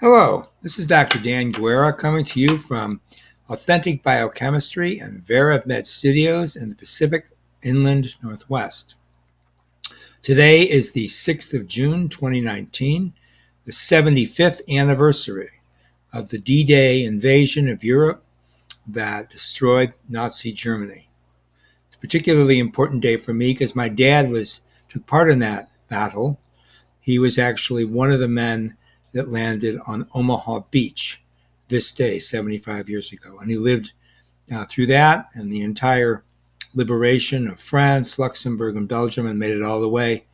Hello, this is Dr. Dan Guerra coming to you from Authentic Biochemistry and VerEvMed Studios in the Pacific Inland Northwest. Today is the 6th of June, 2019, the 75th anniversary of the D-Day invasion of Europe that destroyed Nazi Germany. It's a particularly important day for me because my dad took part in that battle. He was actually one of the men that landed on Omaha Beach this day 75 years ago. And he lived through that and the entire liberation of France, Luxembourg, and Belgium, and made it all the way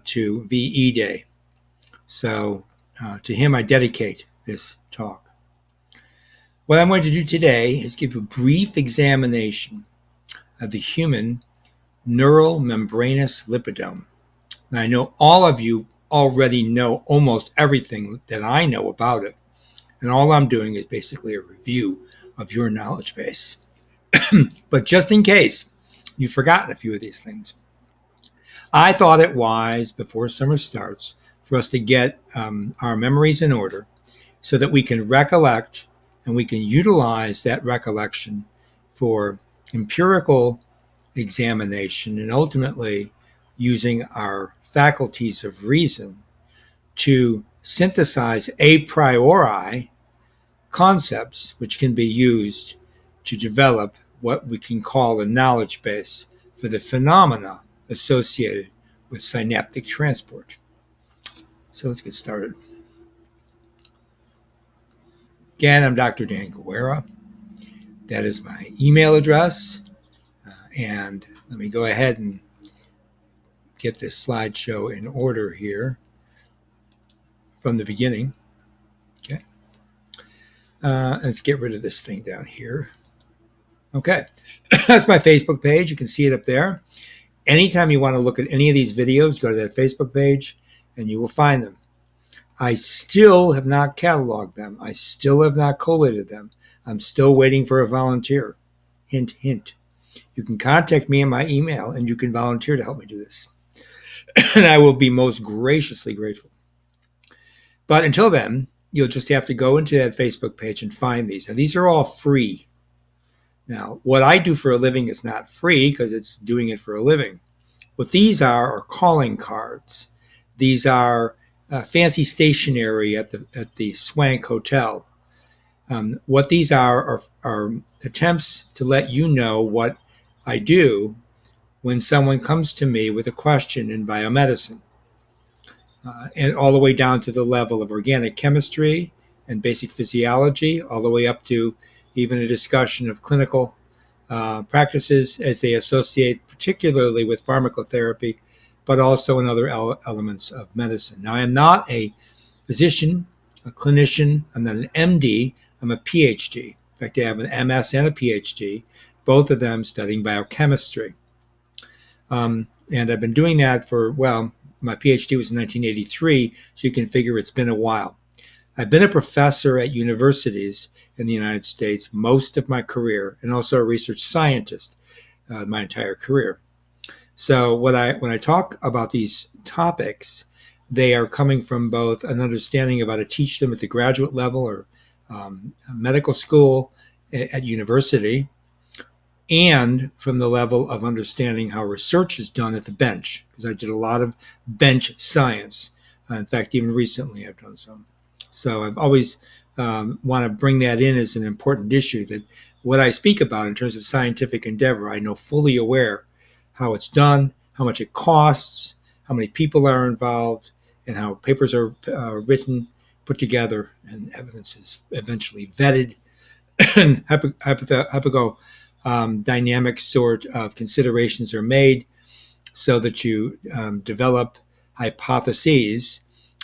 to VE Day. So to him, I dedicate this talk. What I'm going to do today is give a brief examination of the human neural membranous lipidome. Now, I know all of you already know almost everything that I know about it. And all I'm doing is basically a review of your knowledge base. But just in case you've forgotten a few of these things, I thought it wise before summer starts for us to get our memories in order so that we can recollect and we can utilize that recollection for empirical examination and ultimately using our faculties of reason to synthesize a priori concepts which can be used to develop what we can call a knowledge base for the phenomena associated with synaptic transport. So let's get started. Again, I'm Dr. Dan Guerra. That is my email address. And let me go ahead and get this slideshow in order here from the beginning. Okay. Let's get rid of this thing down here. Okay. That's my Facebook page. You can see it up there. Anytime you want to look at any of these videos, go to that Facebook page and you will find them. I still have not cataloged them. I still have not collated them. I'm still waiting for a volunteer. Hint, hint. You can contact me in my email and you can volunteer to help me do this. And I will be most graciously grateful. But until then, you'll just have to go into that Facebook page and find these. And these are all free. Now, what I do for a living is not free because it's doing it for a living. What these are calling cards. These are fancy stationery at the Swank Hotel. What these are attempts to let you know what I do when someone comes to me with a question in biomedicine, and all the way down to the level of organic chemistry and basic physiology, all the way up to even a discussion of clinical practices as they associate particularly with pharmacotherapy, but also in other elements of medicine. Now, I am not a physician, a clinician. I'm not an MD. I'm a PhD. In fact, I have an MS and a PhD, both of them studying biochemistry. And I've been doing that for, well, my PhD was in 1983, so you can figure it's been a while. I've been a professor at universities in the United States most of my career, and also a research scientist my entire career. So when I talk about these topics, they are coming from both an understanding of how to teach them at the graduate level or medical school at university, and from the level of understanding how research is done at the bench, because I did a lot of bench science. In fact, even recently I've done some. So I've always want to bring that in as an important issue, that what I speak about in terms of scientific endeavor, I know fully aware how it's done, how much it costs, how many people are involved, and how papers are written, put together, and evidence is eventually vetted, and dynamic sort of considerations are made so that you develop hypotheses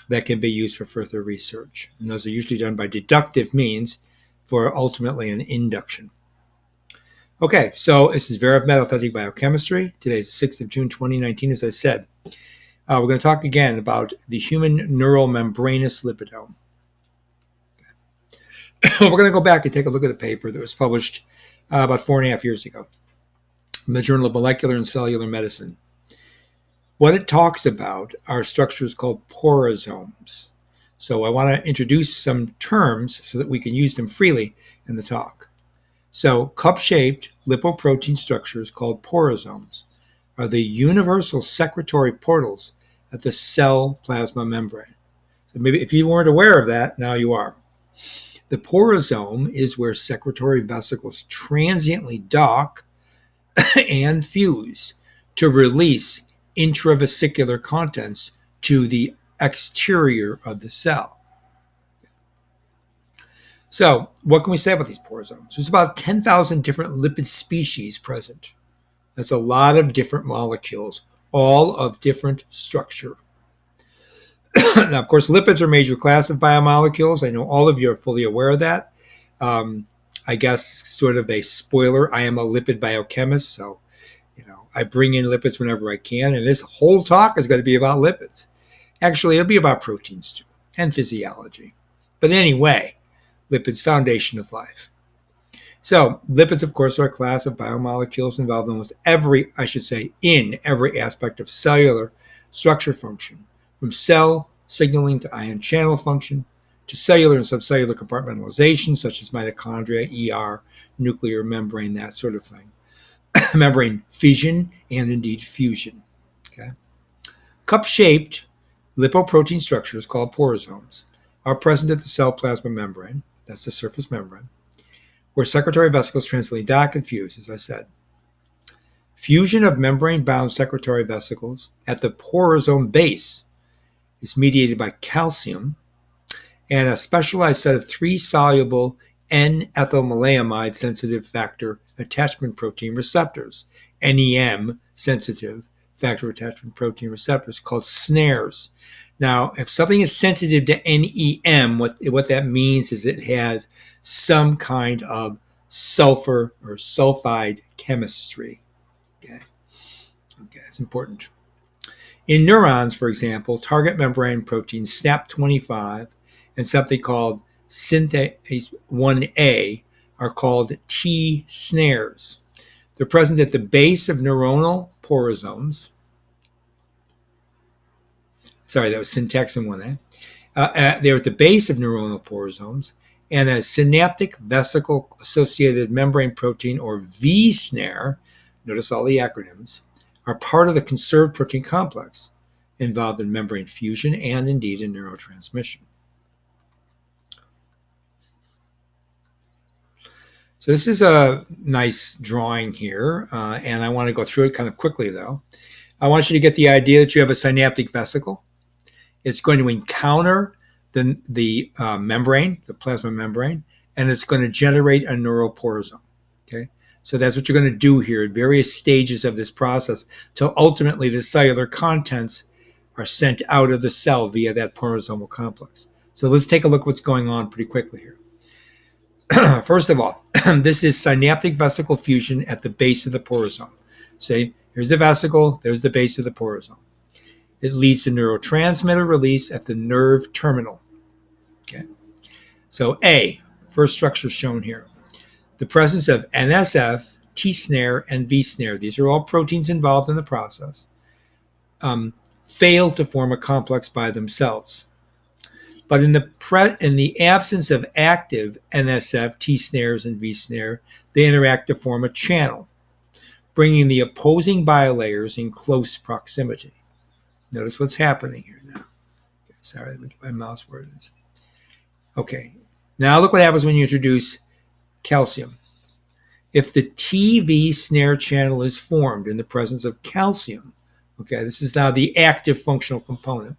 that can be used for further research. And those are usually done by deductive means for ultimately an induction. Okay, so this is VerEvMed Authentic Biochemistry. Today is the 6th of June, 2019, as I said. We're going to talk again about the human neural membranous lipidome. We're going to go back and take a look at a paper that was published about 4.5 years ago in the Journal of Molecular and Cellular Medicine. What it talks about are structures called porosomes. So I want to introduce some terms so that we can use them freely in the talk. So cup-shaped lipoprotein structures called porosomes are the universal secretory portals at the cell plasma membrane. So maybe if you weren't aware of that, now you are. The porosome is where secretory vesicles transiently dock and fuse to release intravesicular contents to the exterior of the cell. So what can we say about these porosomes? There's about 10,000 different lipid species present. That's a lot of different molecules, all of different structure. Now, of course, lipids are a major class of biomolecules. I know all of you are fully aware of that. I guess sort of a spoiler, I am a lipid biochemist, so I bring in lipids whenever I can, and this whole talk is going to be about lipids. Actually, it'll be about proteins too, and physiology. But anyway, lipids, foundation of life. So lipids, of course, are a class of biomolecules involved in almost in every aspect of cellular structure function, from cell signaling to ion channel function, to cellular and subcellular compartmentalization, such as mitochondria, ER, nuclear membrane, that sort of thing. Membrane fission and indeed fusion. Okay? Cup-shaped lipoprotein structures called porosomes are present at the cell plasma membrane, that's the surface membrane, where secretory vesicles transiently dock and fuse, as I said. Fusion of membrane-bound secretory vesicles at the porosome base is mediated by calcium and a specialized set of 3 soluble N-ethylmaleimide sensitive factor attachment protein receptors, NEM sensitive factor attachment protein receptors, called SNAREs. Now, if something is sensitive to NEM, what that means is it has some kind of sulfur or sulfide chemistry. Okay, it's important. In neurons, for example, target membrane protein SNAP25 and something called synthase 1A are called T-SNAREs. They're present at the base of neuronal porosomes. Sorry, that was syntaxin 1A. They're at the base of neuronal porosomes, and a synaptic vesicle-associated membrane protein, or V-SNARE, notice all the acronyms, are part of the conserved protein complex involved in membrane fusion and indeed in neurotransmission. So this is a nice drawing here, and I want to go through it kind of quickly, though. I want you to get the idea that you have a synaptic vesicle. It's going to encounter the membrane, the plasma membrane, and it's going to generate a neuroporosome. Okay, so that's what you're going to do here at various stages of this process till ultimately the cellular contents are sent out of the cell via that porosomal complex. So let's take a look at what's going on pretty quickly here. First of all, this is synaptic vesicle fusion at the base of the porosome. Say, here's the vesicle, there's the base of the porosome. It leads to neurotransmitter release at the nerve terminal. Okay. So A, first structure shown here. The presence of NSF, T-SNARE, and V-SNARE, these are all proteins involved in the process, fail to form a complex by themselves. But in the absence of active NSF, T-SNAREs, and V-SNARE, they interact to form a channel, bringing the opposing bilayers in close proximity. Notice what's happening here now. Okay, sorry, let me get my mouse where it is. Okay, now look what happens when you introduce calcium. If the TV-SNARE channel is formed in the presence of calcium, okay, this is now the active functional component,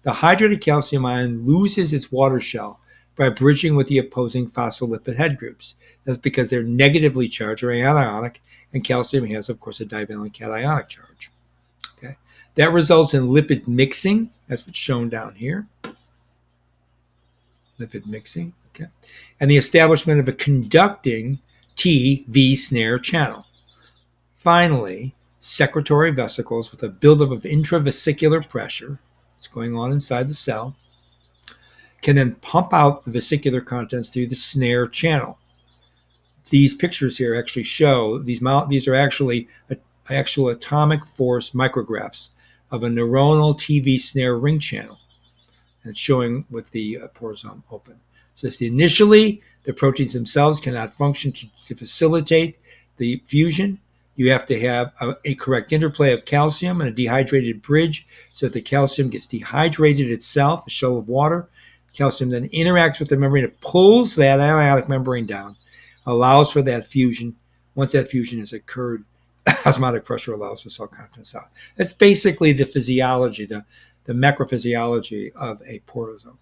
the hydrated calcium ion loses its water shell by bridging with the opposing phospholipid head groups. That's because they're negatively charged or anionic, and calcium has, of course, a divalent cationic charge. Okay, that results in lipid mixing. That's what's shown down here. Lipid mixing, okay, and the establishment of a conducting T-V-SNARE channel. Finally, secretory vesicles with a buildup of intravesicular pressure, what's going on inside the cell, can then pump out the vesicular contents through the SNARE channel. These pictures here actually show, these are actually actual atomic force micrographs of a neuronal TV-SNARE ring channel. And it's showing with the porosome open. So initially, the proteins themselves cannot function to facilitate the fusion. You have to have a correct interplay of calcium and a dehydrated bridge so that the calcium gets dehydrated itself, the shell of water. Calcium then interacts with the membrane, it pulls that anionic membrane down, allows for that fusion. Once that fusion has occurred, osmotic pressure allows the cell contents out. That's basically the physiology, the macrophysiology of a porosome.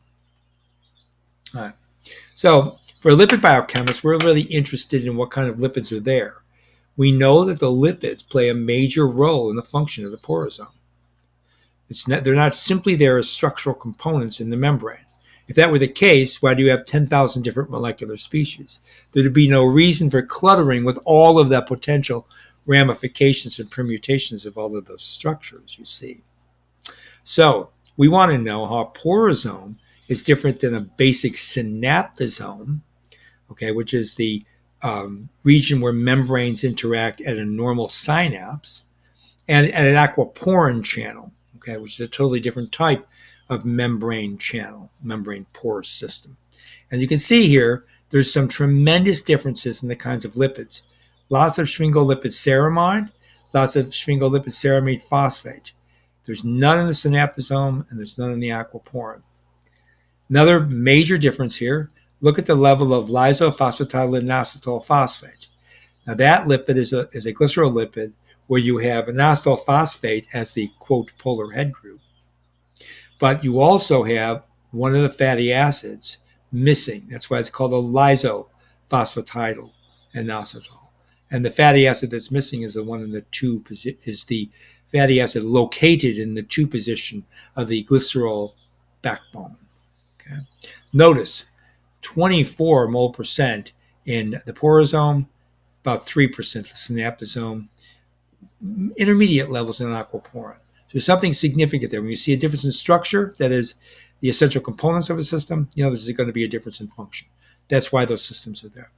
All right. So for lipid biochemists, we're really interested in what kind of lipids are there. We know that the lipids play a major role in the function of the porosome. They're not simply there as structural components in the membrane. If that were the case, why do you have 10,000 different molecular species? There'd be no reason for cluttering with all of the potential ramifications and permutations of all of those structures you see. So we want to know how a porosome is different than a basic synaptosome, okay, which is the region where membranes interact at a normal synapse, and at an aquaporin channel, okay, which is a totally different type of membrane channel, membrane porous system. And you can see here, there's some tremendous differences in the kinds of lipids. Lots of sphingolipid ceramide, lots of sphingolipid ceramide phosphate. There's none in the synaptosome, and there's none in the aquaporin. Another major difference here, look at the level of lysophosphatidylinositol phosphate. Now that lipid is a glycerolipid where you have inositol phosphate as the, quote, polar head group. But you also have one of the fatty acids missing. That's why it's called a lysophosphatidylinositol. And the fatty acid that's missing is the one in the is the fatty acid located in the 2 position of the glycerol backbone. Okay. Notice 24 mole percent in the porosome, about 3% the synaptosome, intermediate levels in an aquaporin. So there's something significant there. When you see a difference in structure, that is the essential components of a system, you know there's going to be a difference in function. That's why those systems are there.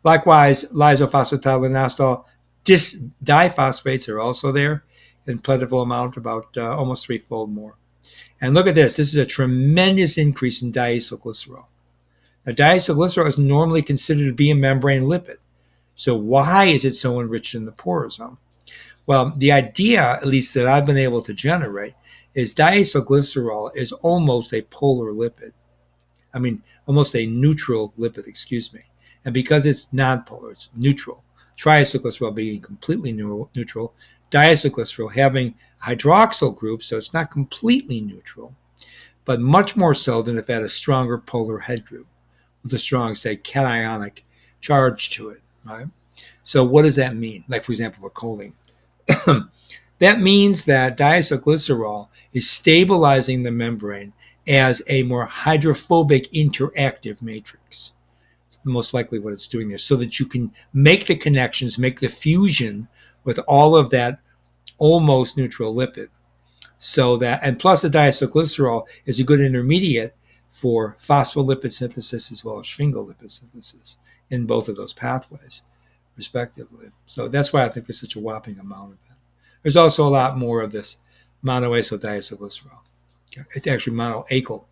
Likewise, lysophosphatidylinositol diphosphates are also there in plentiful amount, about almost 3-fold more. And look at this. This is a tremendous increase in diacylglycerol. Now, diacylglycerol is normally considered to be a membrane lipid. So why is it so enriched in the porosome? Well, the idea, at least that I've been able to generate, is diacylglycerol is almost a polar lipid. I mean, almost a neutral lipid, excuse me. And because it's nonpolar, it's neutral. Triacylglycerol being completely neutral, diacylglycerol having a hydroxyl group, so it's not completely neutral, but much more so than if it had a stronger polar head group with a strong, say, cationic charge to it, right? So what does that mean? Like, for example, for choline. That means that diacylglycerol is stabilizing the membrane as a more hydrophobic interactive matrix. It's most likely what it's doing there, so that you can make the connections, make the fusion with all of that almost neutral lipid. So that, and plus the diacylglycerol is a good intermediate for phospholipid synthesis as well as sphingolipid synthesis in both of those pathways, respectively. So that's why I think there's such a whopping amount of it. There's also a lot more of this monoacyl diacylglycerol. It's actually monoacyl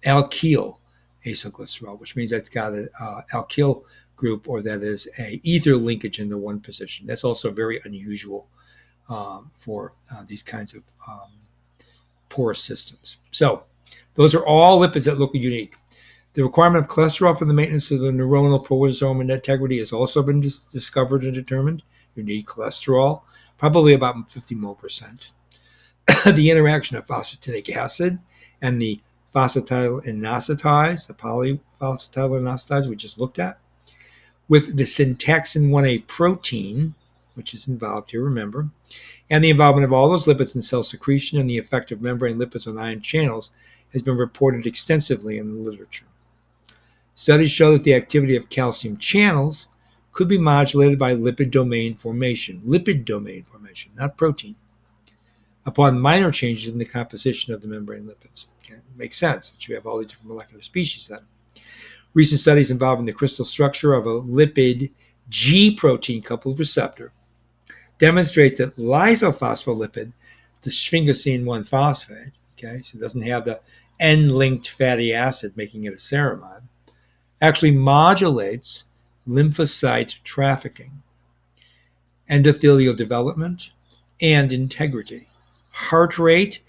alkyl acylglycerol, which means that's got an alkyl group, or that is a ether linkage in the 1 position. That's also very unusual for these kinds of porous systems. So those are all lipids that look unique. The requirement of cholesterol for the maintenance of the neuronal porosome and integrity has also been discovered and determined. You need cholesterol, probably about 50 mole percent. The interaction of phosphatidic acid and the phosphatidylinositides, the polyphosphatidylinositides we just looked at, with the syntaxin 1A protein, which is involved here, remember, and the involvement of all those lipids in cell secretion and the effect of membrane lipids on ion channels has been reported extensively in the literature. Studies show that the activity of calcium channels could be modulated by lipid domain formation, not protein, upon minor changes in the composition of the membrane lipids. Okay? It makes sense that you have all these different molecular species then. Recent studies involving the crystal structure of a lipid G protein coupled receptor demonstrates that lysophospholipid, the sphingosine 1 phosphate, Okay, so it doesn't have the N-linked fatty acid making it a ceramide. Actually modulates lymphocyte trafficking, endothelial development, and integrity. Heart rate,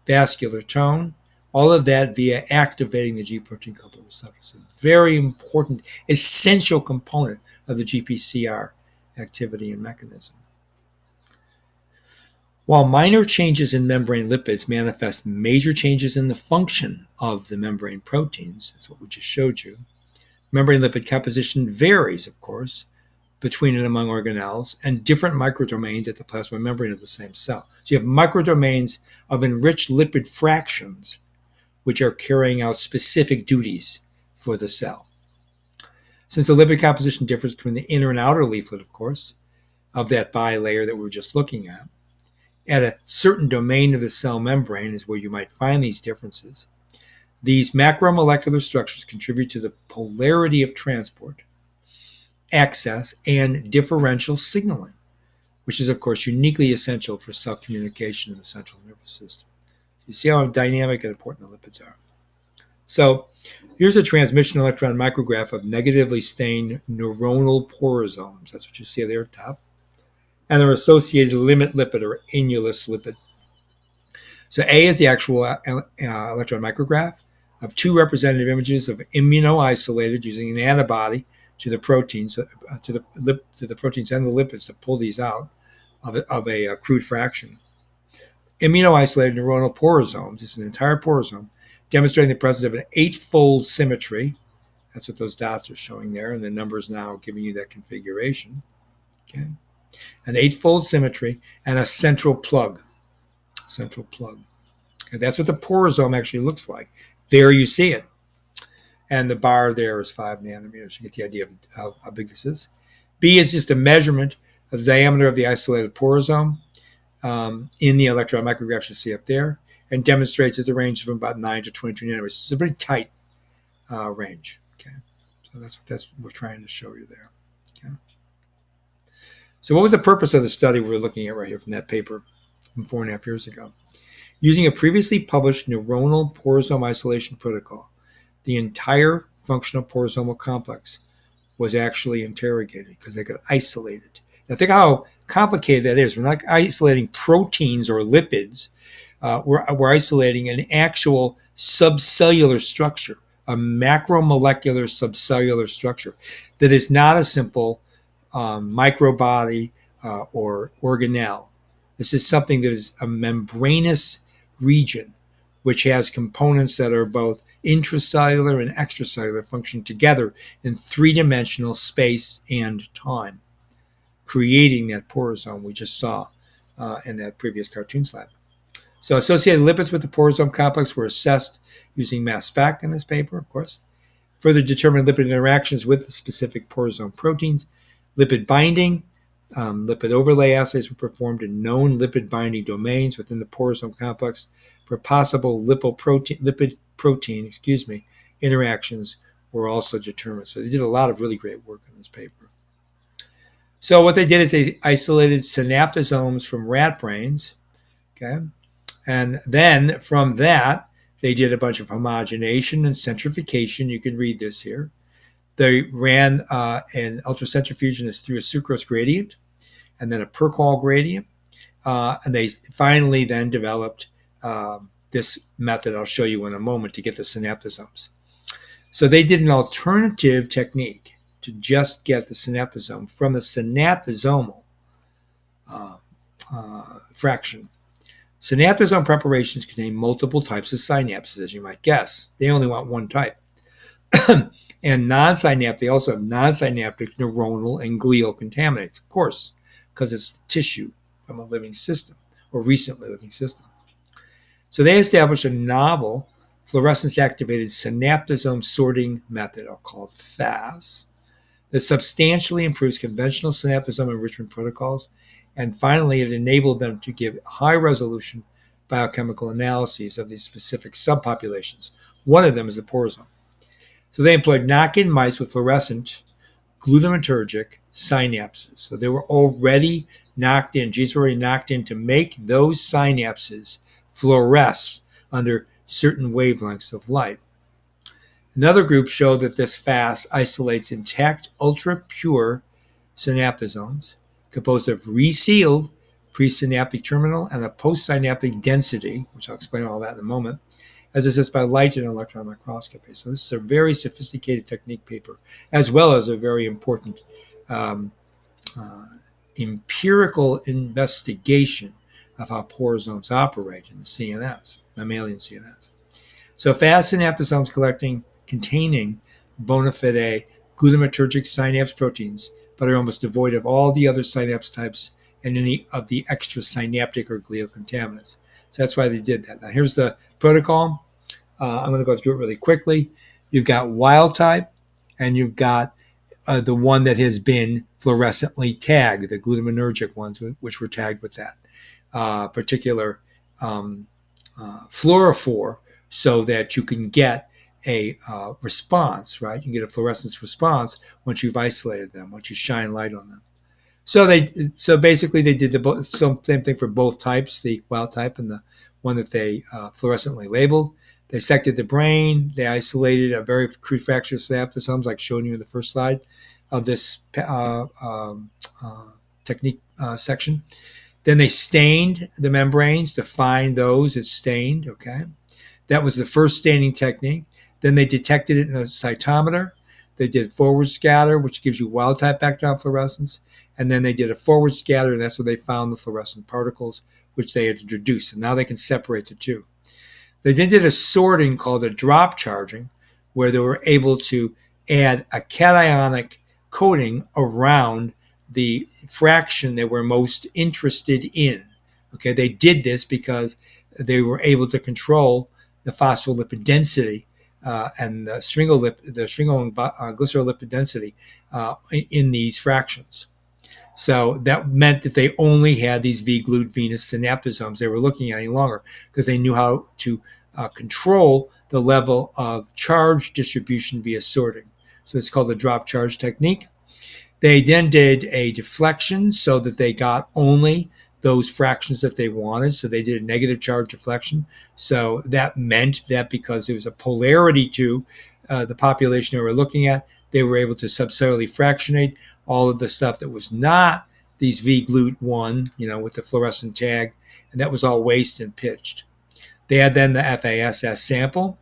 vascular tone, all of that via activating the G protein coupled receptors. A very important, essential component of the GPCR activity and mechanism. While minor changes in membrane lipids manifest major changes in the function of the membrane proteins, that's what we just showed you, membrane lipid composition varies, of course, between and among organelles and different microdomains at the plasma membrane of the same cell. So you have microdomains of enriched lipid fractions, which are carrying out specific duties for the cell. Since the lipid composition differs between the inner and outer leaflet, of course, of that bilayer that we were just looking at a certain domain of the cell membrane is where you might find these differences. These macromolecular structures contribute to the polarity of transport, access, and differential signaling, which is, of course, uniquely essential for cell communication in the central nervous system. So you see how dynamic and important the lipids are. So here's a transmission electron micrograph of negatively stained neuronal porosomes. That's what you see there at the top. And their associated limit lipid or annulus lipid. So A is the actual electron micrograph of two representative images of immunoisolated using an antibody to the proteins, to the proteins and the lipids to pull these out of a crude fraction. Immunoisolated neuronal porosomes, this is an entire porosome, demonstrating the presence of an 8-fold symmetry. That's what those dots are showing there, and the numbers now giving you that configuration. Okay, an 8-fold symmetry and a central plug. Okay, that's what the porosome actually looks like. There you see it. And the bar there is 5 nanometers. You get the idea of how big this is. B is just a measurement of the diameter of the isolated porosome in the electron micrographs you see up there, and demonstrates at the range of about 9 to 22 nanometers. It's a pretty tight range. Okay, so that's what we're trying to show you there. Okay. So what was the purpose of the study we're looking at right here from that paper from 4.5 years ago? Using a previously published neuronal porosome isolation protocol, the entire functional porosomal complex was actually interrogated because they could isolate it. Now think how complicated that is. We're not isolating proteins or lipids. We're isolating an actual subcellular structure, a macromolecular subcellular structure that is not a simple microbody or organelle. This is something that is a membranous region, which has components that are both intracellular and extracellular functioning together in 3-dimensional space and time, creating that porosome we just saw in that previous cartoon slide. So associated lipids with the porosome complex were assessed using mass spec in this paper, of course. Further determined lipid interactions with the specific porosome proteins. Lipid binding, lipid overlay assays were performed in known lipid binding domains within the porosome complex for possible lipid protein interactions were also determined. So they did a lot of really great work in this paper. So what they did is they isolated synaptosomes from rat brains, okay? And then from that, they did a bunch of homogenation and centrifugation. You can read this here. They ran an ultracentrifuge through a sucrose gradient and then a Percol gradient. And they finally then developed this method I'll show you in a moment to get the synaptosomes. So they did an alternative technique to just get the synaptosome from the synaptosomal fraction. Synaptosome preparations contain multiple types of synapses, as you might guess. They only want one type. And non-synaptic, they also have non-synaptic neuronal and glial contaminants, of course, because it's tissue from a living system or recently living system. So they established a novel fluorescence-activated synaptosome sorting method, I'll call it FAS, that substantially improves conventional synaptosome enrichment protocols. And finally, it enabled them to give high-resolution biochemical analyses of these specific subpopulations. One of them is the porosome. So they employed knock-in mice with fluorescent glutamatergic synapses. So they were already knocked in, genes were already knocked in to make those synapses fluoresce under certain wavelengths of light. Another group showed that this fast isolates intact ultra-pure synaptosomes composed of resealed presynaptic terminal and a postsynaptic density, which I'll explain all that in a moment, as assessed by light and electron microscopy. So this is a very sophisticated technique paper, as well as a very important empirical investigation of how porosomes operate in the CNS, mammalian CNS. So fast synaptosomes containing bona fide glutamatergic synapse proteins, but are almost devoid of all the other synapse types and any of the extra synaptic or glial contaminants. So that's why they did that. Now here's the protocol. I'm going to go through it really quickly. You've got wild type, and you've got the one that has been fluorescently tagged, the glutamatergic ones, which were tagged with that particular fluorophore, so that you can get a response, right? You can get a fluorescence response once you've isolated them, once you shine light on them. So basically they did the same thing for both types, the wild type and the one that they fluorescently labeled. They dissected the brain. They isolated a very crude fracture of synaptosomes, like shown you in the first slide of this technique section. Then they stained the membranes to find those that stained, okay? That was the first staining technique. Then they detected it in a cytometer. They did forward scatter, which gives you wild-type background fluorescence. And then they did a forward scatter, and that's where they found the fluorescent particles, which they had introduced. And now they can separate the two. They then did a sorting called a drop charging, where they were able to add a cationic coating around the fraction they were most interested in. Okay, they did this because they were able to control the phospholipid density and the stringol and glycerolipid density in these fractions. So that meant that they only had these V-glued venous synaptosomes they were looking at any longer, because they knew how to control the level of charge distribution via sorting. So it's called the drop charge technique. They then did a deflection so that they got only those fractions that they wanted. So they did a negative charge deflection. So that meant that because there was a polarity to the population they were looking at, they were able to subcellularly fractionate all of the stuff that was not these V-glut 1, with the fluorescent tag, and that was all waste and pitched. They had then the FASS sample.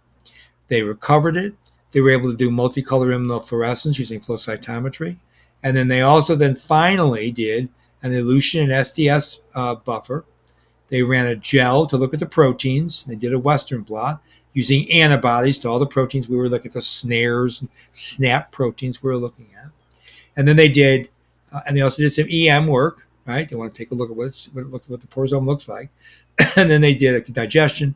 They recovered it. They were able to do multicolor immunofluorescence using flow cytometry. And then they also then finally did an elution and SDS buffer. They ran a gel to look at the proteins. They did a Western blot using antibodies to all the proteins we were looking at, the snares and SNAP proteins we were looking at. And then they did, and they also did some EM work, right? They want to take a look at what the porosome looks like. And then they did a digestion,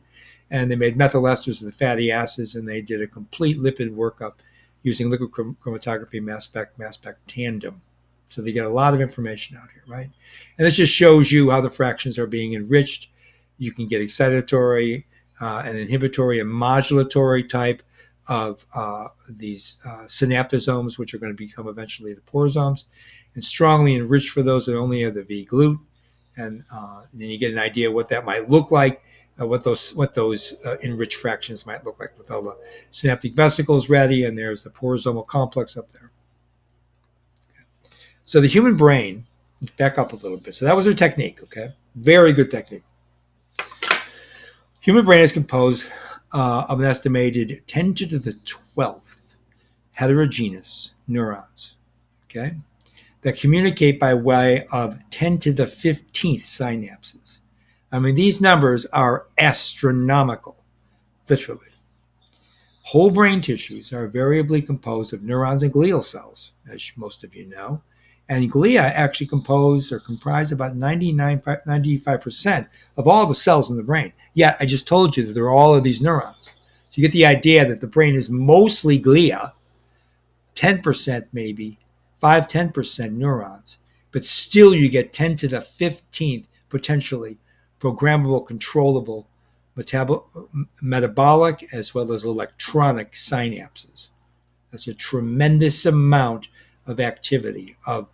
and they made methyl esters of the fatty acids, and they did a complete lipid workup using liquid chromatography mass spec tandem. So they get a lot of information out here, right? And this just shows you how the fractions are being enriched. You can get excitatory and inhibitory and modulatory type of these synaptosomes, which are going to become eventually the porosomes, and strongly enriched for those that only have the V-glut. And then you get an idea what that might look like, what those enriched fractions might look like with all the synaptic vesicles ready, and there's the porosomal complex up there. Okay. So the human brain, back up a little bit. So that was their technique, okay? Very good technique. Human brain is composed of an estimated 10 to the 12th heterogeneous neurons, okay, that communicate by way of 10 to the 15th synapses. I mean, these numbers are astronomical, literally. Whole brain tissues are variably composed of neurons and glial cells, as most of you know. And glia actually comprise about 95% of all the cells in the brain. Yet, I just told you that there are all of these neurons. So you get the idea that the brain is mostly glia, 10% maybe, 5-10% neurons, but still you get 10 to the 15th potentially programmable, controllable, metabolic as well as electronic synapses. That's a tremendous amount of activity, of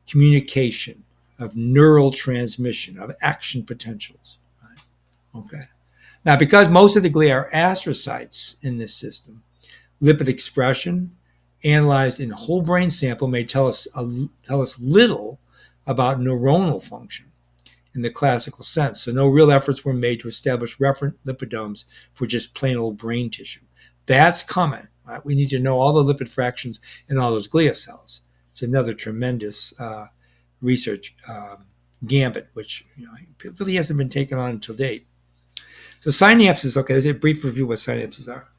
communication, of neural transmission, of action potentials. Right? Okay. Now, because most of the glia are astrocytes in this system, lipid expression analyzed in whole brain sample may tell us little about neuronal function in the classical sense. So no real efforts were made to establish referent lipidomes for just plain old brain tissue. That's coming. Right? We need to know all the lipid fractions in all those glia cells. It's another tremendous research gambit, which really hasn't been taken on until date. So synapses, okay, there's a brief review of what synapses are.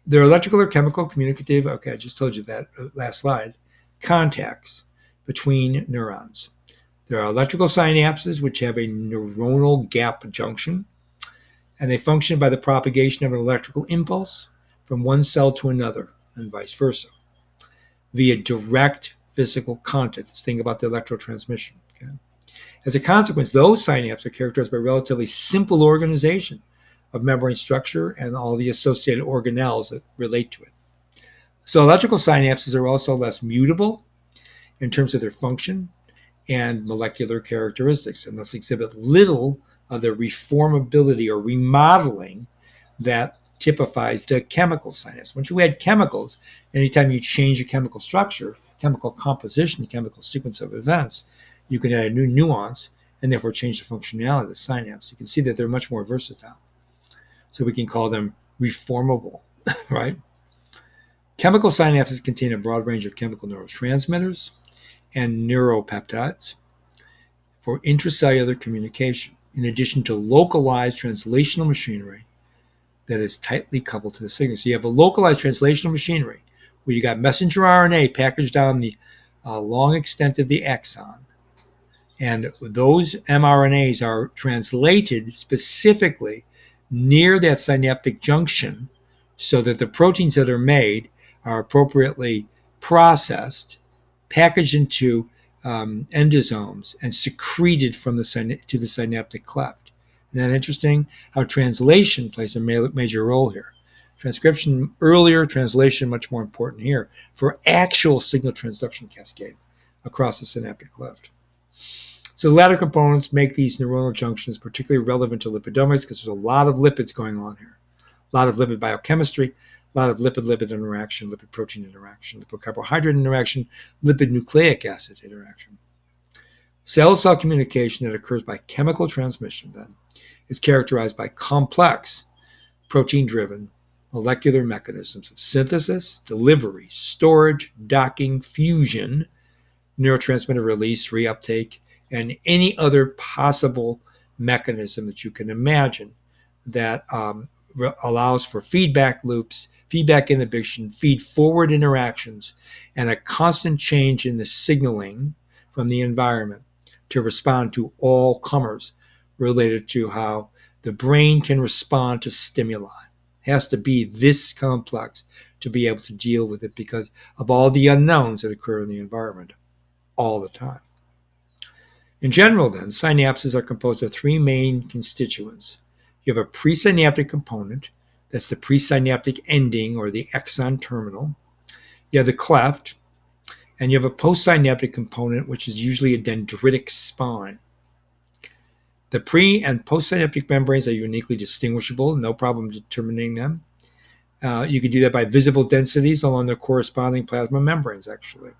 They're electrical or chemical communicative, okay, I just told you that last slide, contacts between neurons. There are electrical synapses, which have a neuronal gap junction, and they function by the propagation of an electrical impulse from one cell to another, and vice versa, via direct physical contact. Let's think about the electrotransmission. Okay? As a consequence, those synapses are characterized by relatively simple organization of membrane structure and all the associated organelles that relate to it. So electrical synapses are also less mutable in terms of their function and molecular characteristics, and thus exhibit little of the reformability or remodeling that typifies the chemical synapse. Once you add chemicals, anytime you change a chemical structure, chemical composition, chemical sequence of events, you can add a new nuance and therefore change the functionality of the synapse. You can see that they're much more versatile. So we can call them reformable, right? Chemical synapses contain a broad range of chemical neurotransmitters and neuropeptides for intracellular communication, in addition to localized translational machinery that is tightly coupled to the signal. So you have a localized translational machinery where you got messenger RNA packaged down the long extent of the axon. And those mRNAs are translated specifically near that synaptic junction so that the proteins that are made are appropriately processed, packaged into endosomes, and secreted from to the synaptic cleft. Isn't that interesting? How translation plays a major role here. Transcription earlier, translation much more important here for actual signal transduction cascade across the synaptic cleft. So the latter components make these neuronal junctions particularly relevant to lipidomics because there's a lot of lipids going on here. A lot of lipid biochemistry, a lot of lipid-lipid interaction, lipid-protein interaction, lipid-carbohydrate interaction, lipid-nucleic acid interaction. Cell-to-cell communication that occurs by chemical transmission, then, is characterized by complex protein-driven molecular mechanisms of synthesis, delivery, storage, docking, fusion, neurotransmitter release, reuptake, and any other possible mechanism that you can imagine that allows for feedback loops, feedback inhibition, feed-forward interactions, and a constant change in the signaling from the environment to respond to all comers related to how the brain can respond to stimuli. It has to be this complex to be able to deal with it because of all the unknowns that occur in the environment all the time. In general, then, synapses are composed of three main constituents. You have a presynaptic component, that's the presynaptic ending or the axon terminal. You have the cleft, and you have a postsynaptic component, which is usually a dendritic spine. The pre- and postsynaptic membranes are uniquely distinguishable, no problem determining them. You can do that by visible densities along their corresponding plasma membranes, actually.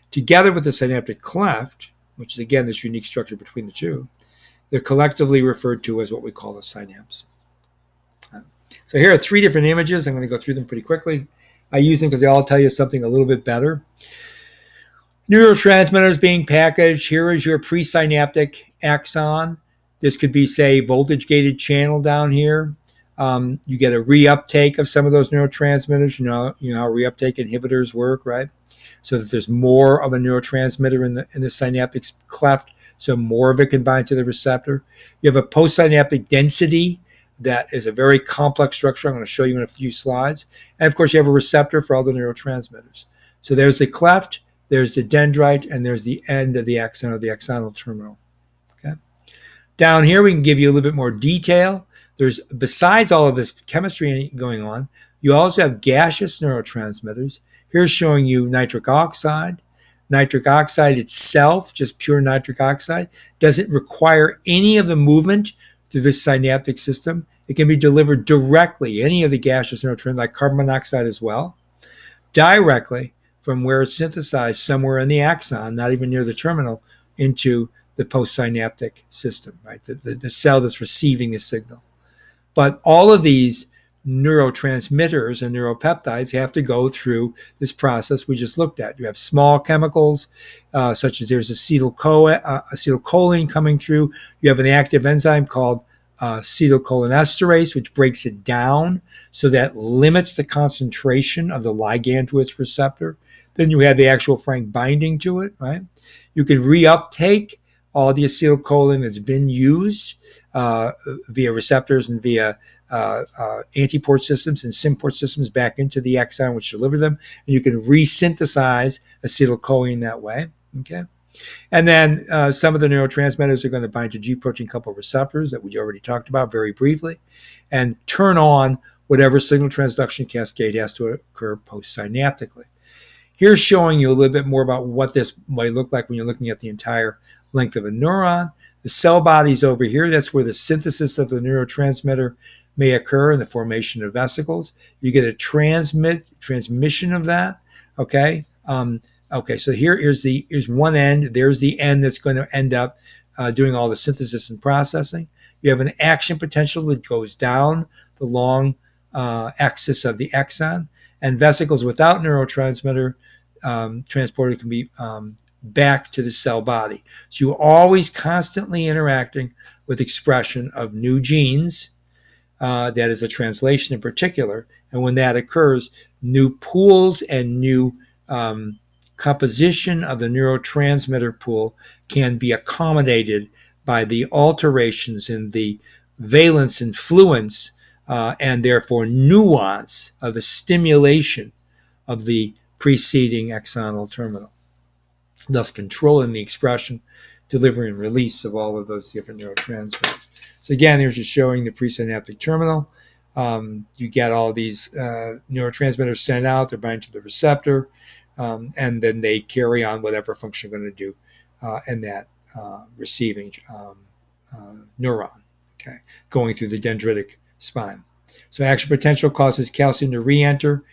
Together with the synaptic cleft, which is again this unique structure between the two, they're collectively referred to as what we call a synapse. So here are three different images. I'm going to go through them pretty quickly. I use them because they all tell you something a little bit better. Neurotransmitters being packaged. Here is your presynaptic axon. This could be, say, voltage-gated channel down here. You get a reuptake of some of those neurotransmitters. You know how reuptake inhibitors work, right? So that there's more of a neurotransmitter in the synaptic cleft, so more of it can bind to the receptor. You have a postsynaptic density that is a very complex structure I'm going to show you in a few slides. And of course, you have a receptor for all the neurotransmitters. So there's the cleft, there's the dendrite, and there's the end of the axon or the axonal terminal. Okay. Down here, we can give you a little bit more detail. There's, besides all of this chemistry going on, you also have gaseous neurotransmitters. Here's showing you nitric oxide. Nitric oxide itself, just pure nitric oxide, doesn't require any of the movement through the synaptic system. It can be delivered directly, any of the gaseous neurotransmitters, like carbon monoxide as well, directly from where it's synthesized somewhere in the axon, not even near the terminal, into the postsynaptic system, right? The cell that's receiving the signal. But all of these neurotransmitters and neuropeptides have to go through this process we just looked at. You have small chemicals, such as there's acetylcholine coming through. You have an active enzyme called acetylcholinesterase, which breaks it down so that limits the concentration of the ligand to its receptor. Then you have the actual frank binding to it, right? You can reuptake all the acetylcholine that's been used via receptors and via antiport systems and symport systems back into the axon, which deliver them. And you can resynthesize acetylcholine that way, okay? And then some of the neurotransmitters are going to bind to G protein coupled receptors that we already talked about very briefly and turn on whatever signal transduction cascade has to occur postsynaptically. Here's showing you a little bit more about what this might look like when you're looking at the entire length of a neuron. The cell body's over here. That's where the synthesis of the neurotransmitter may occur in the formation of vesicles. You get a transmission of that, okay? Okay, so here's one end. There's the end that's going to end up doing all the synthesis and processing. You have an action potential that goes down the long axis of the axon, and vesicles without neurotransmitter transporter can be back to the cell body. So you're always constantly interacting with expression of new genes. That is a translation in particular. And when that occurs, new pools and new composition of the neurotransmitter pool can be accommodated by the alterations in the valence and fluence and therefore nuance of the stimulation of the preceding axonal terminal, thus controlling the expression, delivery, and release of all of those different neurotransmitters. So again, here's just showing the presynaptic terminal. You get all these neurotransmitters sent out, they're bound to the receptor, and then they carry on whatever function they're going to do in that receiving neuron, okay, going through the dendritic spine. So action potential causes calcium to re-enter,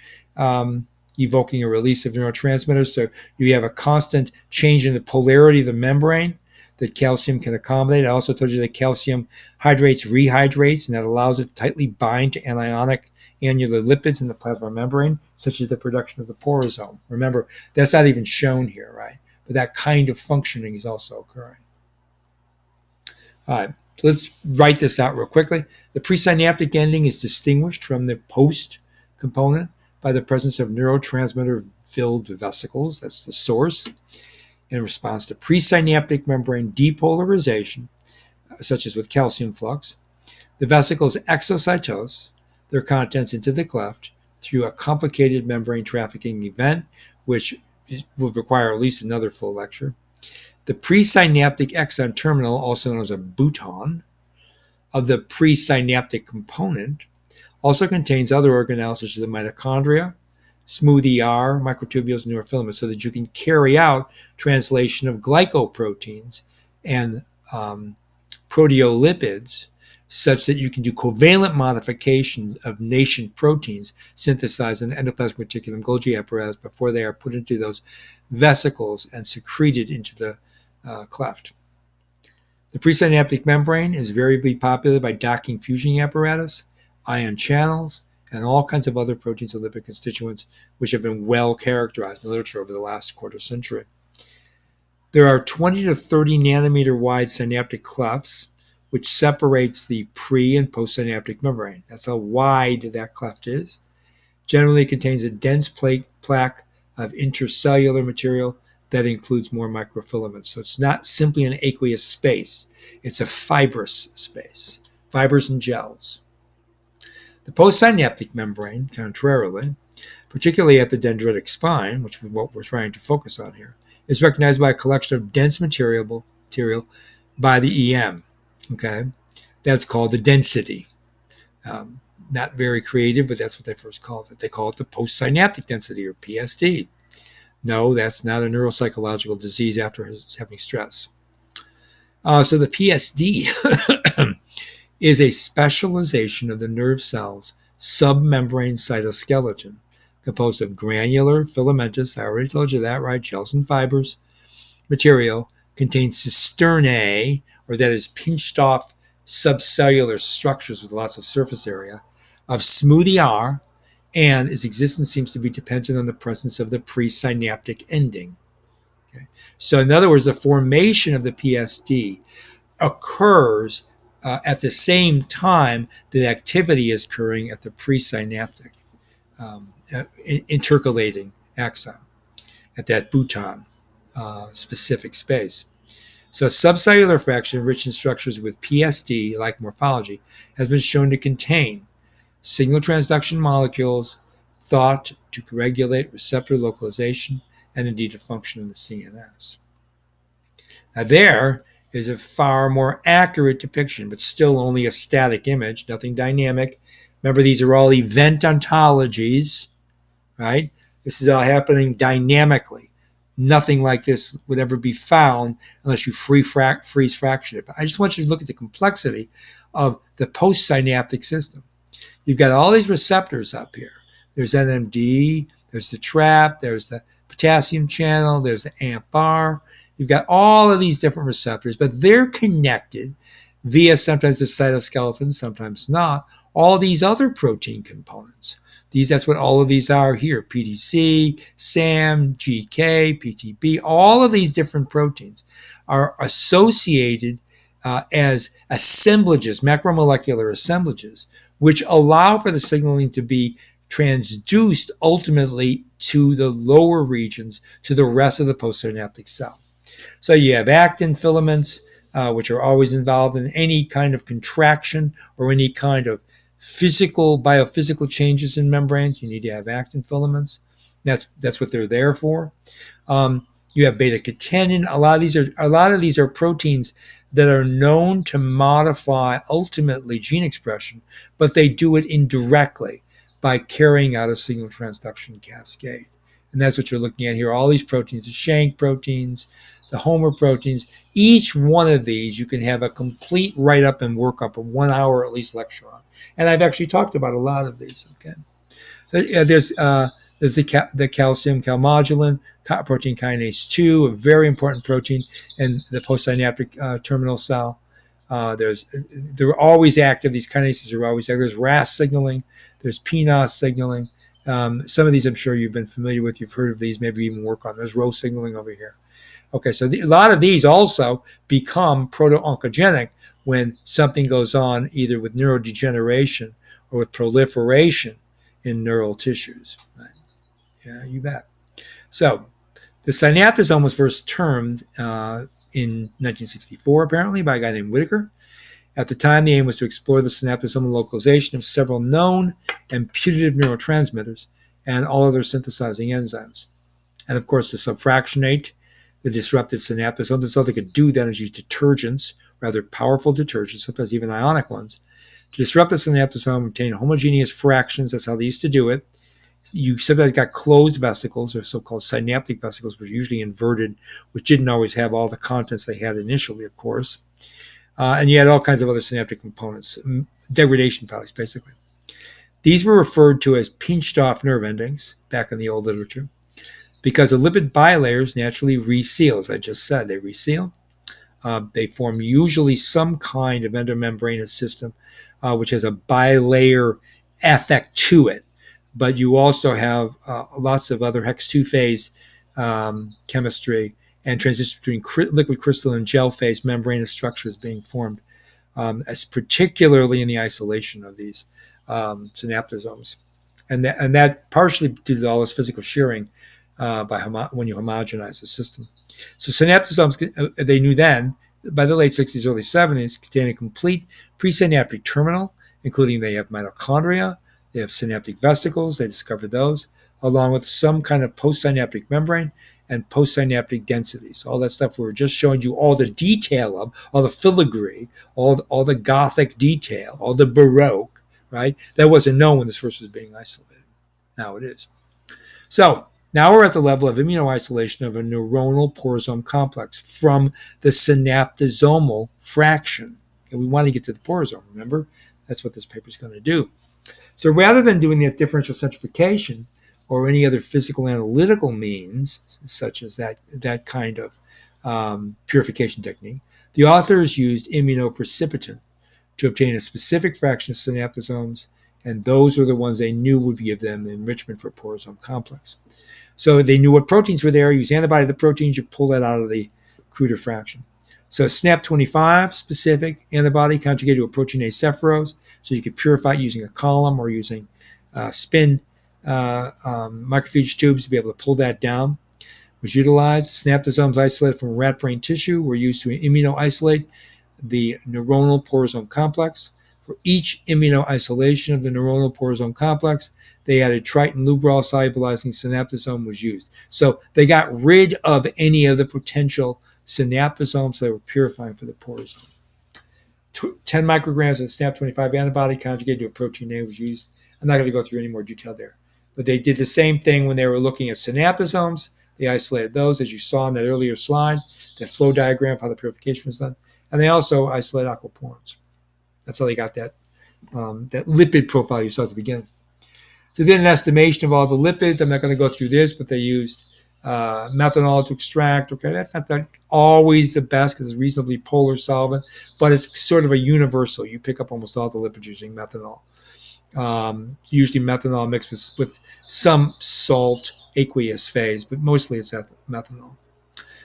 evoking a release of neurotransmitters. So you have a constant change in the polarity of the membrane that calcium can accommodate. I also told you that calcium hydrates, rehydrates, and that allows it to tightly bind to anionic annular lipids in the plasma membrane, such as the production of the porosome. Remember, that's not even shown here, right? But that kind of functioning is also occurring. All right, so let's write this out real quickly. The presynaptic ending is distinguished from the post component by the presence of neurotransmitter-filled vesicles. That's the source. In response to presynaptic membrane depolarization, such as with calcium flux, the vesicles exocytose their contents into the cleft through a complicated membrane trafficking event, which will require at least another full lecture. The presynaptic axon terminal, also known as a bouton, of the presynaptic component also contains other organelles such as the mitochondria, smooth ER, microtubules, and neurofilaments, so that you can carry out translation of glycoproteins and proteolipids such that you can do covalent modifications of nascent proteins synthesized in the endoplasmic reticulum Golgi apparatus before they are put into those vesicles and secreted into the cleft. The presynaptic membrane is variably populated by docking fusion apparatus, ion channels, and all kinds of other proteins and lipid constituents, which have been well characterized in the literature over the last quarter century. There are 20 to 30 nanometer wide synaptic clefts, which separates the pre- and postsynaptic membrane. That's how wide that cleft is. Generally, it contains a dense plaque of intercellular material that includes more microfilaments. So it's not simply an aqueous space. It's a fibrous space, fibers and gels. The postsynaptic membrane, contrarily, particularly at the dendritic spine, which is what we're trying to focus on here, is recognized by a collection of dense material by the EM. Okay, that's called the density. Not very creative, but that's what they first called it. They call it the postsynaptic density, or PSD. No, that's not a neuropsychological disease after having stress. So the PSD is a specialization of the nerve cell's submembrane cytoskeleton, composed of granular, filamentous, I already told you that, right, gels and fibers, material, contains cisternae, or that is pinched off subcellular structures with lots of surface area, of smooth ER, and its existence seems to be dependent on the presence of the presynaptic ending. Okay? So in other words, the formation of the PSD occurs at the same time that activity is occurring at the presynaptic intercalating axon, at that Bhutan specific space. So subcellular fraction rich in structures with PSD, like morphology, has been shown to contain signal transduction molecules thought to regulate receptor localization and indeed to function in the CNS. Now there is a far more accurate depiction, but still only a static image, nothing dynamic. Remember, these are all event ontologies, right? This is all happening dynamically. Nothing like this would ever be found unless you freeze fraction it. But I just want you to look at the complexity of the postsynaptic system. You've got all these receptors up here. There's NMD, there's the trap, there's the potassium channel, there's the AMP-R. You've got all of these different receptors, but they're connected via sometimes the cytoskeleton, sometimes not, all these other protein components. That's what all of these are here, PDC, SAM, GK, PTB, all of these different proteins are associated as assemblages, macromolecular assemblages, which allow for the signaling to be transduced ultimately to the lower regions, to the rest of the postsynaptic cell. So you have actin filaments, which are always involved in any kind of contraction or any kind of biophysical changes in membranes. You need to have actin filaments. That's what they're there for. You have beta-catenin. A lot of these are proteins that are known to modify ultimately gene expression, but they do it indirectly by carrying out a signal transduction cascade. And that's what you're looking at here. All these proteins, the Shank proteins, the Homer proteins, each one of these you can have a complete write-up and workup, a 1 hour at least lecture on. And I've actually talked about a lot of these. Okay, so, there's the calcium calmodulin, protein kinase 2, a very important protein in the postsynaptic terminal cell. They're always active. These kinases are always active. There's RAS signaling. There's PNOS signaling. Some of these I'm sure you've been familiar with. You've heard of these, maybe even work on. There's Rho signaling over here. Okay, so a lot of these also become proto-oncogenic when something goes on either with neurodegeneration or with proliferation in neural tissues. Right? Yeah, you bet. So the synaptosome was first termed in 1964, apparently, by a guy named Whitaker. At the time, the aim was to explore the synaptosomal localization of several known and putative neurotransmitters and all other synthesizing enzymes. And of course, to subfractionate the disrupted synaptosome, that's all they could do then is use detergents, rather powerful detergents, sometimes even ionic ones, to disrupt the synaptosome, obtain homogeneous fractions. That's how they used to do it. You sometimes got closed vesicles, or so-called synaptic vesicles, which are usually inverted, which didn't always have all the contents they had initially, of course. And you had all kinds of other synaptic components, degradation products, basically. These were referred to as pinched-off nerve endings back in the old literature because the lipid bilayers naturally reseal, as I just said. They reseal. They form usually some kind of endomembranous system, which has a bilayer effect to it. But you also have lots of other hex 2 phase chemistry and transition between liquid crystalline and gel phase membranous structures being formed, as particularly in the isolation of these synaptosomes. And that partially due to all this physical shearing when you homogenize the system. So synaptosomes, they knew then, by the late 60s, early 70s, contain a complete presynaptic terminal, including they have mitochondria, they have synaptic vesicles, they discovered those, along with some kind of postsynaptic membrane and postsynaptic densities. All that stuff we were just showing you all the detail of, all the filigree, all the Gothic detail, all the Baroque, right? That wasn't known when this first was being isolated. Now it is. So now we're at the level of immunoisolation of a neuronal porosome complex from the synaptosomal fraction. And we want to get to the porosome, remember? That's what this paper is going to do. So rather than doing that differential centrifugation or any other physical analytical means, such as that kind of purification technique, the authors used immunoprecipitant to obtain a specific fraction of synaptosomes, and those were the ones they knew would give them the enrichment for porosome complex. So they knew what proteins were there. Use antibody to the proteins, you pull that out of the Kruger fraction. So SNAP25 specific antibody conjugated to a protein acephorose, so you could purify it using a column or using spin microfiche tubes to be able to pull that down. Was utilized. Synaptosomes isolated from rat brain tissue were used to immunoisolate the neuronal porosome complex. For each immunoisolation of the neuronal porosome complex, they added Triton lubrol solubilizing synaptosome was used. So they got rid of any of the potential synaptosomes they were purifying for the porosome. 10 micrograms of SNAP25 antibody conjugated to a protein A was used. I'm not going to go through any more detail there. But they did the same thing when they were looking at synaptosomes. They isolated those, as you saw in that earlier slide, that flow diagram of how the purification was done. And they also isolated aquaporins. That's how they got that lipid profile you saw at the beginning. So they did an estimation of all the lipids. I'm not going to go through this, but they used methanol to extract. Okay, that's not always the best because it's a reasonably polar solvent, but it's sort of a universal. You pick up almost all the lipids using methanol. Usually methanol mixed with some salt, aqueous phase, but mostly it's methanol.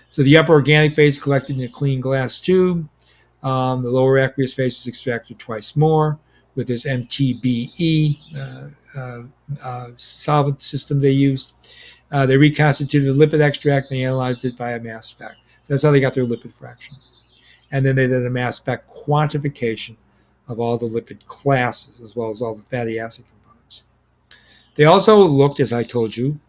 So the upper organic phase collected in a clean glass tube. The lower aqueous phase was extracted twice more with this MTBE solvent system they used. They reconstituted the lipid extract and they analyzed it by a mass spec. So that's how they got their lipid fraction. And then they did a mass spec quantification of all the lipid classes as well as all the fatty acid components. They also looked, as I told you,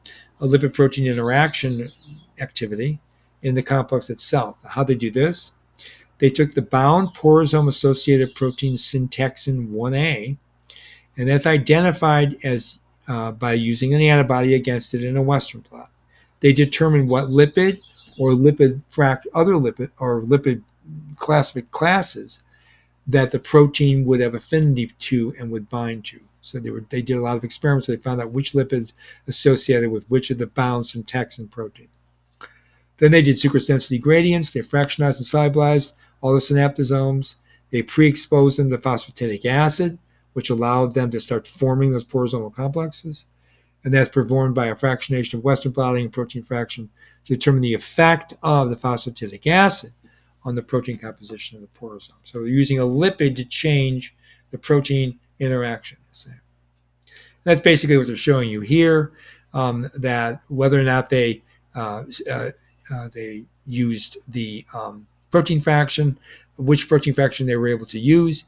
a lipid-protein interaction activity in the complex itself. How they do this? They took the bound porosome-associated protein syntaxin 1A, and that's identified as by using an antibody against it in a Western blot. They determined what lipid or lipid classic classes that the protein would have affinity to and would bind to. So they did a lot of experiments. They found out which lipids associated with which of the bound syntaxin protein. Then they did sucrose density gradients. They fractionized and solubilized all the synaptosomes. They pre-exposed them to phosphatidic acid, which allowed them to start forming those porosomal complexes. And that's performed by a fractionation of Western blotting and protein fraction to determine the effect of the phosphatidic acid on the protein composition of the porosome. So they're using a lipid to change the protein interaction. That's basically what they're showing you here, that whether or not they used the protein fraction, which protein fraction they were able to use,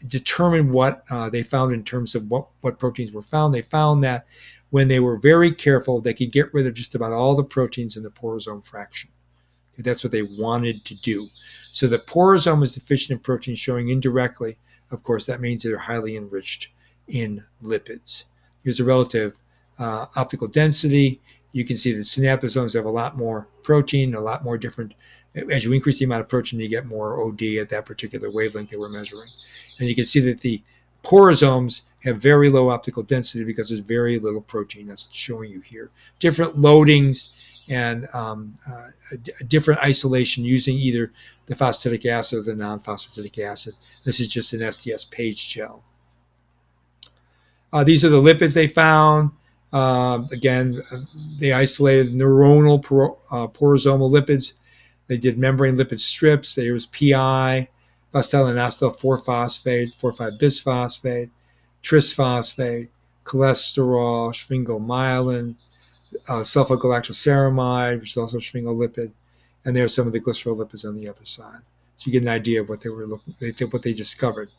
determine what they found in terms of what proteins were found. They found that when they were very careful, they could get rid of just about all the proteins in the porosome fraction. That's what they wanted to do. So the porosome is deficient in protein, showing indirectly, of course, that means they're highly enriched in lipids. Here's a relative optical density. You can see that synaptosomes have a lot more protein, a lot more different. As you increase the amount of protein, you get more OD at that particular wavelength they were measuring. And you can see that the porosomes have very low optical density because there's very little protein. That's what's showing you here. Different loadings and different isolation using either the phosphatidic acid or the non-phosphatidic acid. This is just an SDS page gel. These are the lipids they found. Again, they isolated neuronal porosomal lipids. They did membrane lipid strips. There was PI, phosphorylated 4-phosphate, 4,5-bisphosphate, trisphosphate, cholesterol, sphingomyelin, sulfoglycosaccharide, which is also a sphingolipid, and there's some of the glycerolipids on the other side. So you get an idea of what they were what they discovered.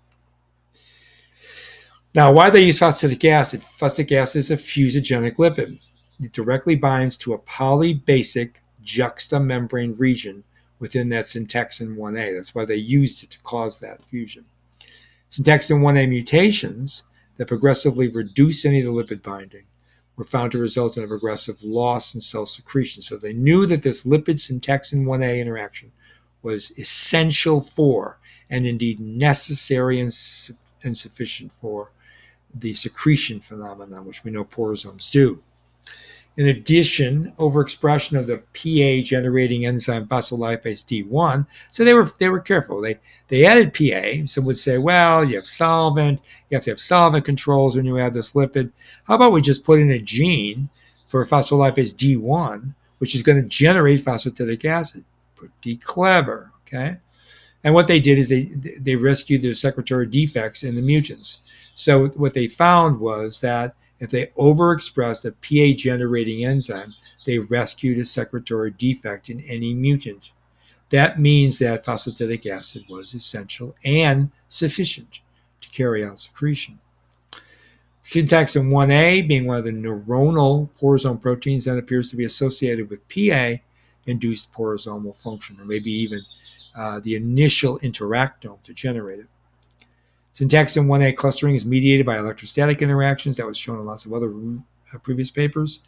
Now, why they use phosphatidic acid? Phosphatidic acid is a fusogenic lipid. It directly binds to a polybasic juxtamembrane region within that syntaxin 1A. That's why they used it to cause that fusion. Syntaxin 1A mutations that progressively reduce any of the lipid binding were found to result in a progressive loss in cell secretion. So they knew that this lipid syntaxin 1A interaction was essential for, and indeed necessary and sufficient for, the secretion phenomenon, which we know porosomes do. In addition, overexpression of the PA-generating enzyme phospholipase D1. So they were careful. They added PA. Some would say, well, you have solvent. You have to have solvent controls when you add this lipid. How about we just put in a gene for phospholipase D1, which is going to generate phosphatidic acid? Pretty clever, okay? And what they did is they rescued the secretory defects in the mutants. So what they found was that if they overexpressed a PA-generating enzyme, they rescued a secretory defect in any mutant. That means that phosphatidic acid was essential and sufficient to carry out secretion. Syntaxin 1A, being one of the neuronal porosome proteins, that appears to be associated with PA-induced porosomal function, or maybe even the initial interactome to generate it. Syntaxin 1A clustering is mediated by electrostatic interactions. That was shown in lots of other previous papers,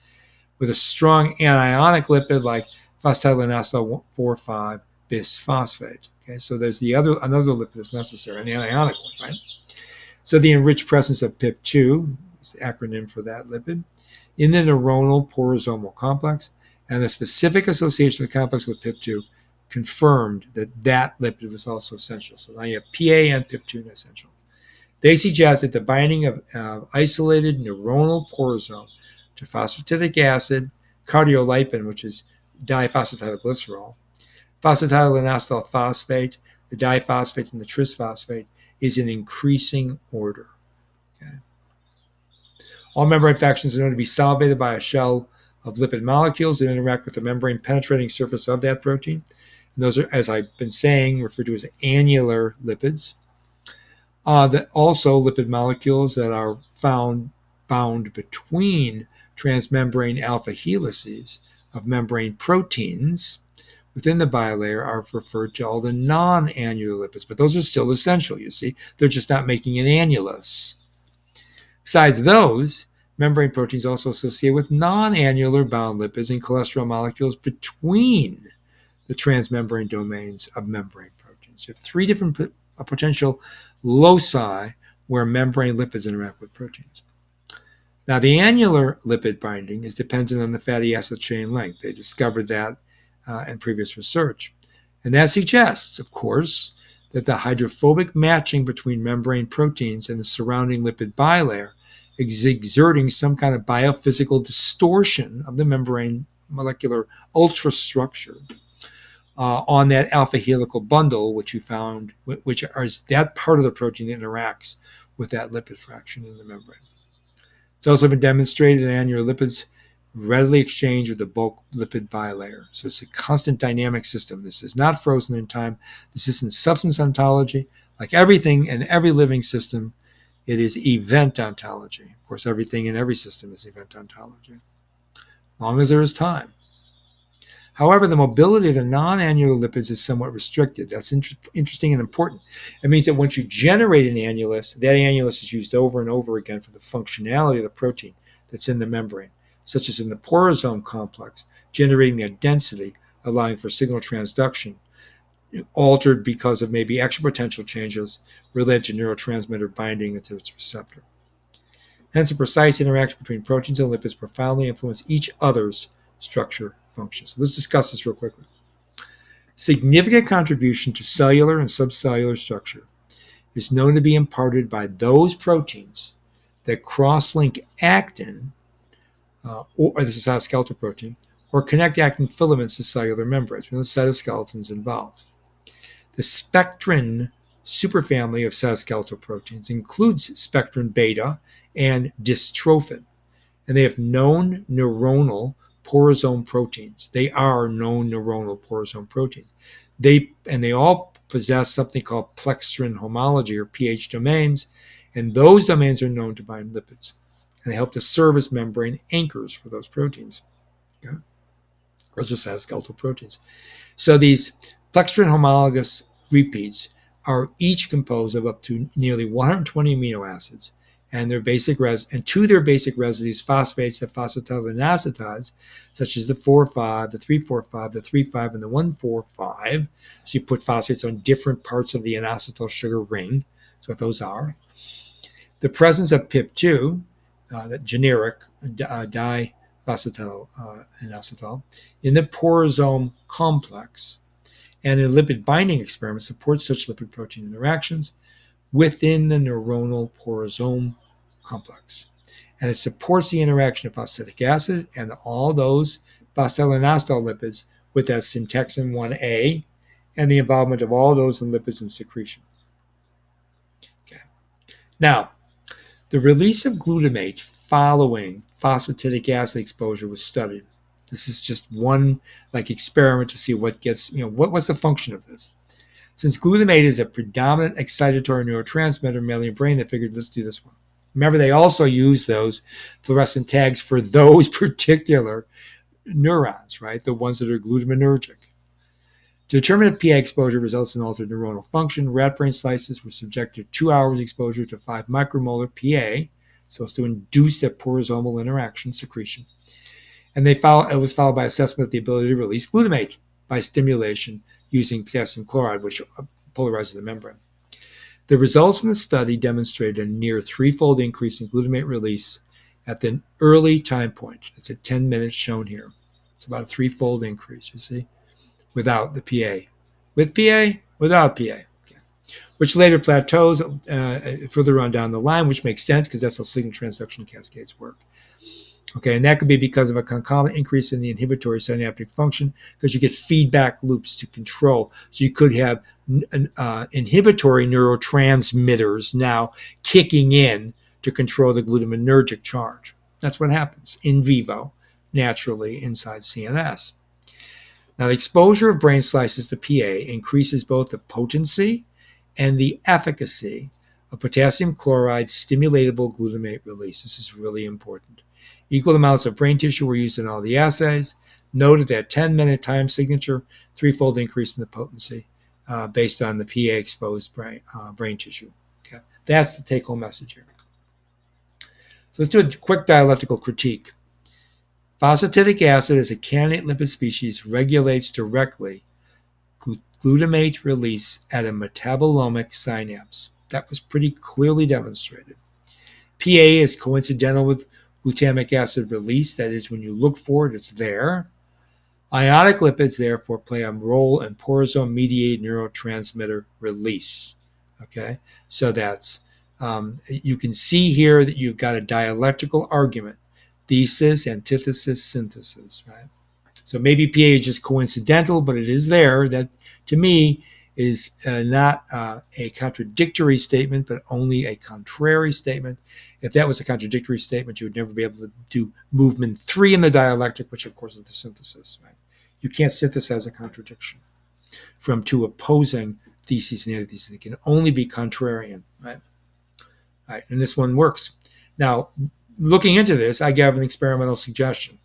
with a strong anionic lipid like phosphatidylinositol 4,5-bisphosphate. Okay, so there's another lipid that's necessary, an anionic one, right? So the enriched presence of PIP2 is the acronym for that lipid in the neuronal porosomal complex, and the specific association of the complex with PIP2 confirmed that lipid was also essential. So now you have PA and PIP2 essential. They suggest that the binding of isolated neuronal porosome to phosphatidic acid, cardiolipin, which is diphosphatidylglycerol, phosphatidylinositol phosphate, the diphosphate, and the trisphosphate is in increasing order. Okay. All membrane fractions are known to be solvated by a shell of lipid molecules that interact with the membrane-penetrating surface of that protein. And those are, as I've been saying, referred to as annular lipids. That also lipid molecules that are found bound between transmembrane alpha helices of membrane proteins within the bilayer are referred to all the non-annular lipids, but those are still essential, you see. They're just not making an annulus. Besides those, membrane proteins also associate with non-annular bound lipids and cholesterol molecules between the transmembrane domains of membrane proteins. You have three different potential loci where membrane lipids interact with proteins. Now, the annular lipid binding is dependent on the fatty acid chain length. They discovered that in previous research. And that suggests, of course, that the hydrophobic matching between membrane proteins and the surrounding lipid bilayer is exerting some kind of biophysical distortion of the membrane molecular ultrastructure on that alpha helical bundle, which you found, which is that part of the protein that interacts with that lipid fraction in the membrane. It's also been demonstrated that annular lipids readily exchange with the bulk lipid bilayer. So it's a constant dynamic system. This is not frozen in time. This is in substance ontology. Like everything in every living system, it is event ontology. Of course, everything in every system is event ontology, as long as there is time. However, the mobility of the non-annular lipids is somewhat restricted. That's interesting and important. It means that once you generate an annulus, that annulus is used over and over again for the functionality of the protein that's in the membrane, such as in the porosome complex, generating their density, allowing for signal transduction, altered because of maybe extrapotential changes related to neurotransmitter binding to its receptor. Hence, a precise interaction between proteins and lipids profoundly influence each other's structure functions. So let's discuss this real quickly. Significant contribution to cellular and subcellular structure is known to be imparted by those proteins that cross-link actin, or this is cytoskeleton protein, or connect actin filaments to cellular membranes. The cytoskeleton is involved. The spectrin superfamily of cytoskeletal proteins includes spectrin beta and dystrophin, and they have known neuronal porosome proteins. They are known neuronal porosome proteins. They all possess something called plextrin homology, or pH domains, and those domains are known to bind lipids, and they help to serve as membrane anchors for those proteins. Okay? Those are cytoskeletal proteins. So these plextrin homologous repeats are each composed of up to nearly 120 amino acids and to their basic residues, phosphates have phosphatidylinositides, such as the 4,5, the 3,4,5, the 3,5, and the 1,4,5. So you put phosphates on different parts of the inositol sugar ring. That's what those are. The presence of PIP2, the generic diphosphatylinositol, in the porosome complex, and in lipid binding experiments supports such lipid-protein interactions within the neuronal porosome complex. And it supports the interaction of phosphatidic acid and all those phosphatylinositol lipids with that syntexin 1A and the involvement of all those in lipids and secretion. Okay. Now, the release of glutamate following phosphatidic acid exposure was studied. This is just one experiment to see what gets, what's the function of this. Since glutamate is a predominant excitatory neurotransmitter in mammalian brain, they figured, let's do this one. Remember, they also use those fluorescent tags for those particular neurons, right? The ones that are glutaminergic. To determine if PA exposure results in altered neuronal function, rat brain slices were subjected to 2 hours exposure to 5 micromolar PA, so as to induce that porosomal interaction secretion. And it was followed by assessment of the ability to release glutamate by stimulation using potassium chloride, which polarizes the membrane. The results from the study demonstrated a near 3-fold increase in glutamate release at the early time point. It's at 10 minutes shown here. It's about a 3-fold increase, you see, without the PA. With PA, without PA. Okay. Which later plateaus further on down the line, which makes sense because that's how signal transduction cascades work. Okay, and that could be because of a concomitant increase in the inhibitory synaptic function, because you get feedback loops to control. So you could have inhibitory neurotransmitters now kicking in to control the glutaminergic charge. That's what happens in vivo, naturally, inside CNS. Now, the exposure of brain slices to PA increases both the potency and the efficacy of potassium chloride stimulatable glutamate release. This is really important. Equal amounts of brain tissue were used in all the assays. Noted that 10-minute time signature, 3-fold increase in the potency based on the PA exposed brain tissue. Okay. That's the take-home message here. So let's do a quick dialectical critique. Phosphatidic acid as a candidate lipid species regulates directly glutamate release at a metabolomic synapse. That was pretty clearly demonstrated. PA is coincidental with glutamic acid release. That is, when you look for it, it's there. Ionic lipids, therefore, play a role in porosome-mediated neurotransmitter release. Okay, so that's, you can see here that you've got a dialectical argument. Thesis, antithesis, synthesis, right? So maybe PA is just coincidental, but it is there. That, to me, is not a contradictory statement, but only a contrary statement. If that was a contradictory statement, you would never be able to do movement 3 in the dialectic, which of course is the synthesis, right? You can't synthesize a contradiction from two opposing theses and antitheses. It can only be contrarian, right? All right, and this one works. Now, looking into this, I gave an experimental suggestion.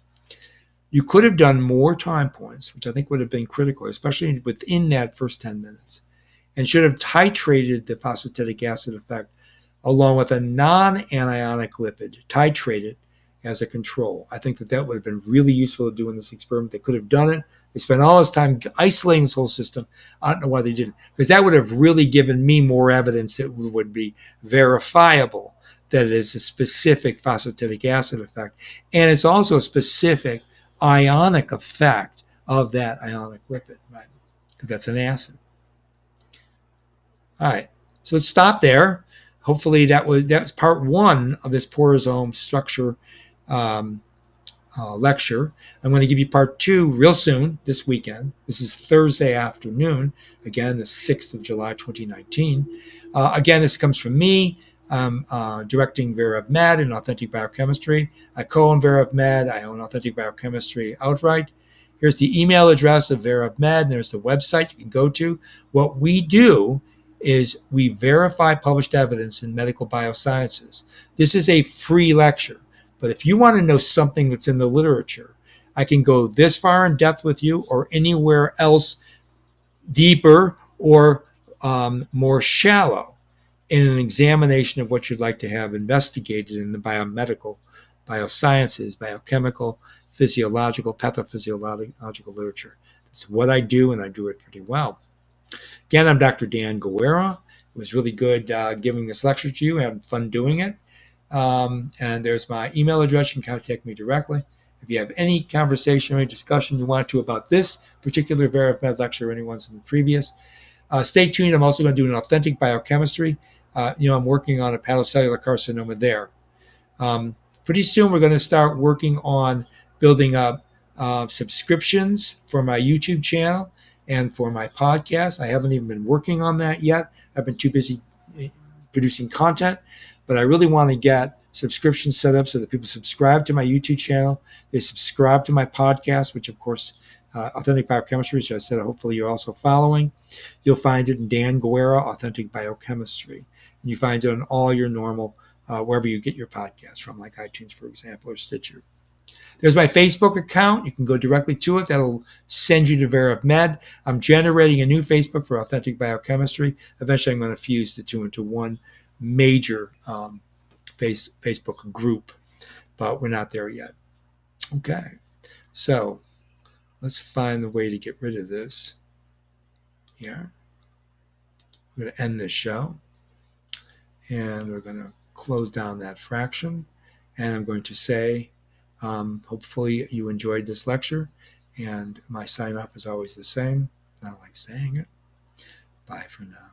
You could have done more time points, which I think would have been critical, especially within that first 10 minutes, and should have titrated the phosphatidic acid effect along with a non-anionic lipid, titrated as a control. I think that would have been really useful to do in this experiment. They could have done it. They spent all this time isolating this whole system. I don't know why they didn't, because that would have really given me more evidence that would be verifiable that it is a specific phosphatidic acid effect. And it's also a specific ionic effect of that ionic lipid, right? Because that's an acid. All right, so let's stop there. Hopefully that was part 1 of this porosome structure lecture. I'm going to give you part 2 real soon, this weekend. This is Thursday afternoon, again, the 6th of July, 2019. Again, this comes from me. I'm directing VerEvMed and Authentic Biochemistry. I co-own VerEvMed. I own Authentic Biochemistry outright. Here's the email address of VerEvMed, and there's the website you can go to. What we do is we verify published evidence in medical biosciences. This is a free lecture, but if you want to know something that's in the literature, I can go this far in depth with you or anywhere else deeper or more shallow. in an examination of what you'd like to have investigated in the biomedical, biosciences, biochemical, physiological, pathophysiological literature. That's what I do, and I do it pretty well. Again, I'm Dr. Dan Guerra. It was really good giving this lecture to you. I had fun doing it. And there's my email address. You can contact me directly. If you have any conversation or any discussion you want to about this particular VerEvMed lecture or anyone's in the previous, stay tuned. I'm also going to do an authentic biochemistry. I'm working on a hepatocellular carcinoma there. Pretty soon we're going to start working on building up subscriptions for my YouTube channel and for my podcast. I haven't even been working on that yet. I've been too busy producing content, but I really want to get subscriptions set up so that people subscribe to my YouTube channel. They subscribe to my podcast, which of course, Authentic Biochemistry, which I said hopefully you're also following. You'll find it in Dan Guerra, Authentic Biochemistry. And you find it on all your normal, wherever you get your podcasts from, like iTunes, for example, or Stitcher. There's my Facebook account. You can go directly to it. That'll send you to VerEvMed. I'm generating a new Facebook for Authentic Biochemistry. Eventually, I'm going to fuse the two into one major Facebook group, but we're not there yet. Okay, so let's find the way to get rid of this here. We're going to end this show, and we're going to close down that fraction, and I'm going to say, hopefully you enjoyed this lecture, and my sign off is always the same. I don't like saying it. Bye for now.